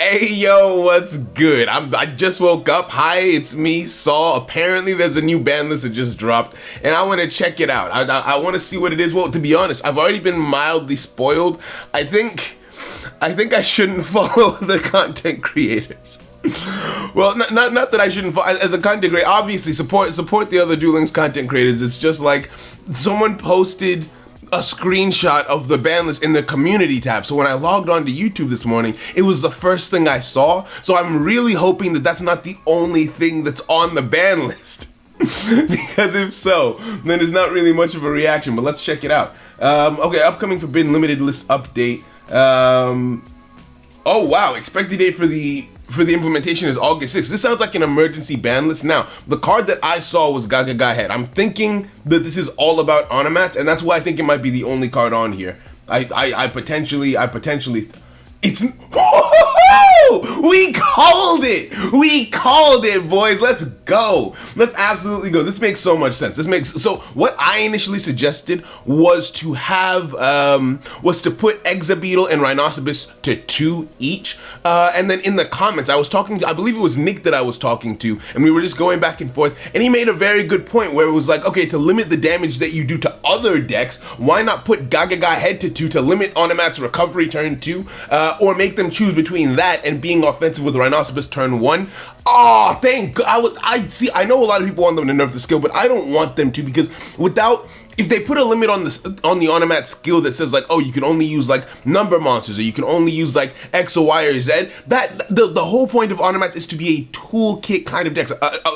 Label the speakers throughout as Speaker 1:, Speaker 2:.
Speaker 1: Hey yo, what's good? I just woke up. Hi, it's me, Saul. Apparently there's a new ban list that just dropped, and I want to check it out. I want to see what it is. Well, to be honest, I've already been mildly spoiled. I think I shouldn't follow other content creators. Well, not that I shouldn't follow. As a content creator, obviously support the other Duel Links content creators. It's just like someone posted a screenshot of the ban list in the community tab. So when I logged on to YouTube this morning, it was the first thing I saw. So I'm really hoping that that's not the only thing that's on the ban list. Because if so, then it's not really much of a reaction, but let's check it out. Okay, upcoming Forbidden Limited List update. Oh wow, expected date for the implementation is August 6th. This sounds like an emergency ban list. Now, the card that I saw was Gaga Head. I'm thinking that this is all about Onomats, and that's why I think it might be the only card on here. I potentially, it's, we called it, boys. Let's go. Let's absolutely go. This makes so much sense. So what I initially suggested was to have, was to put Exabeetle and Rhinoceros to 2 each. And then in the comments, I believe it was Nick that I was talking to, and we were just going back and forth, and he made a very good point where it was like, okay, to limit the damage that you do to other decks, why not put Gaga Head to 2 to limit Onomat's recovery turn 2, or make them choose between that and being offensive with Rhinoceros turn 1. Oh, thank God. I know a lot of people want them to nerf the skill, but I don't want them to, because if they put a limit on the Onomat skill that says like, oh, you can only use like number monsters, or you can only use like X or Y or Z, that the whole point of Onomats is to be a toolkit kind of deck,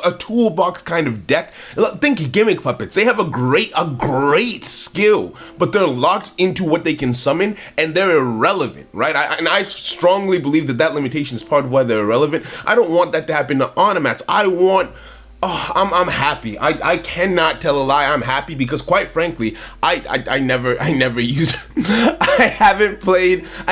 Speaker 1: a toolbox kind of deck. Think gimmick puppets. They have a great skill, but they're locked into what they can summon, and they're irrelevant, right? I strongly believe that limitation is part of why they're irrelevant. I don't want that to happen to Onomats. I'm happy. I cannot tell a lie. I'm happy because, quite frankly, I never use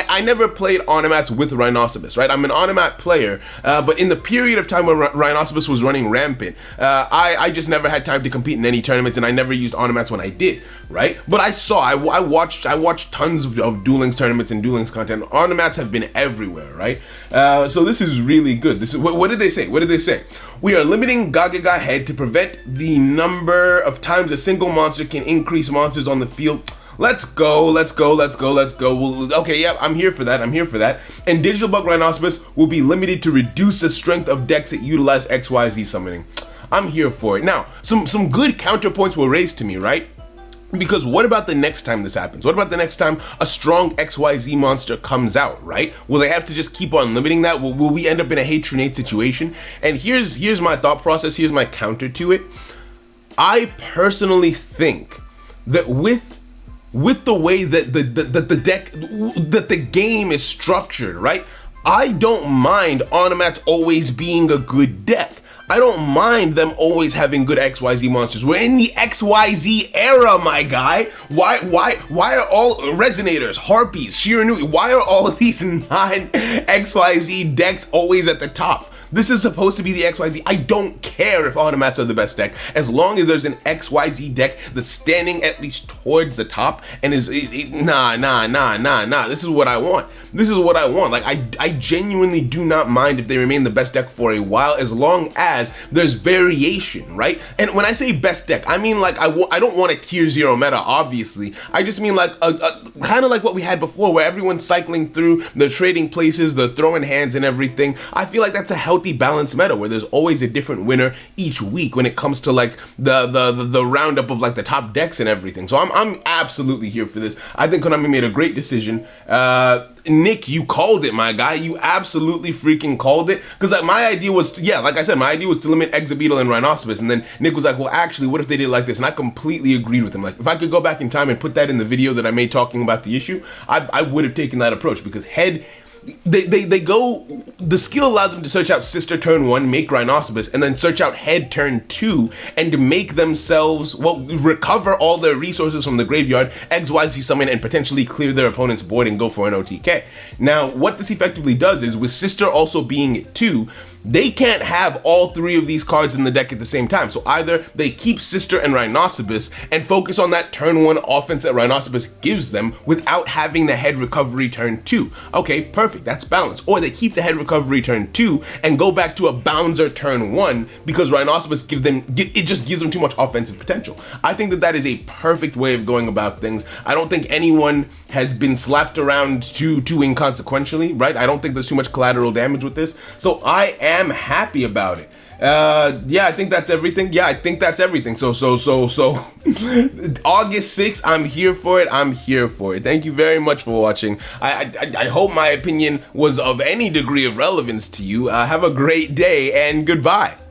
Speaker 1: I never played Onomats with Rhinoceros, right? I'm an Onomat player, but in the period of time when Rhinoceros was running rampant, I just never had time to compete in any tournaments, and I never used Onomats when I did, right? But I watched tons of Duel Links tournaments and Duel Links content. Onomats have been everywhere, right? So this is really good. What did they say? We are limiting Gaga Head to prevent the number of times a single monster can increase monsters on the field. Let's go. Well, okay, yeah, I'm here for that. And Digital Bug Rhinoceros will be limited to reduce the strength of decks that utilize XYZ summoning. I'm here for it. Now, some good counterpoints were raised to me, right? Because what about the next time this happens? What about the next time a strong XYZ monster comes out, right? Will they have to just keep on limiting that? Will we end up in a Hatronate situation? And here's my thought process, here's my counter to it. I personally think that with the way that the game is structured, right? I don't mind Onomats always being a good deck. I don't mind them always having good XYZ monsters. We're in the XYZ era, my guy. Why are all Resonators, Harpies, Shiranui, why are all of these non-XYZ decks always at the top? This is supposed to be the XYZ. I don't care if Onomats are the best deck, as long as there's an XYZ deck that's standing at least towards the top and is, nah. This is what I want. Like, I genuinely do not mind if they remain the best deck for a while, as long as there's variation, right? And when I say best deck, I mean like, I don't want a tier 0 meta, obviously. I just mean like, kind of like what we had before, where everyone's cycling through, the trading places, the throwing hands and everything. I feel like that's a healthy balanced meta where there's always a different winner each week when it comes to like the roundup of like the top decks and everything. So I'm absolutely here for this. I think Konami made a great decision. Nick, you called it, my guy. You absolutely freaking called it. Because like, my idea was to limit Exabeetle and Rhinoceros, and then Nick was like, well, actually, what if they did like this? And I completely agreed with him. Like, if I could go back in time and put that in the video that I made talking about the issue, I would have taken that approach, because Head, the skill allows them to search out Sister turn 1, make Rhinoceros, and then search out Head turn 2, and to make themselves, recover all their resources from the graveyard, XYZ summon, and potentially clear their opponent's board and go for an OTK. Now, what this effectively does is, with Sister also being at 2, they can't have all three of these cards in the deck at the same time. So either they keep Sister and Rhinoceros and focus on that turn 1 offense that Rhinoceros gives them without having the head recovery turn 2. Okay, perfect, that's balance. Or they keep the head recovery turn 2 and go back to a bouncer turn 1 because Rhinoceros it just gives them too much offensive potential. I think that is a perfect way of going about things. I don't think anyone has been slapped around too inconsequentially, right? I don't think there's too much collateral damage with this. So I am happy about it. Yeah, I think that's everything. Yeah, I think that's everything. So August 6th, I'm here for it. I'm here for it. Thank you very much for watching. I hope my opinion was of any degree of relevance to you. Have a great day and goodbye.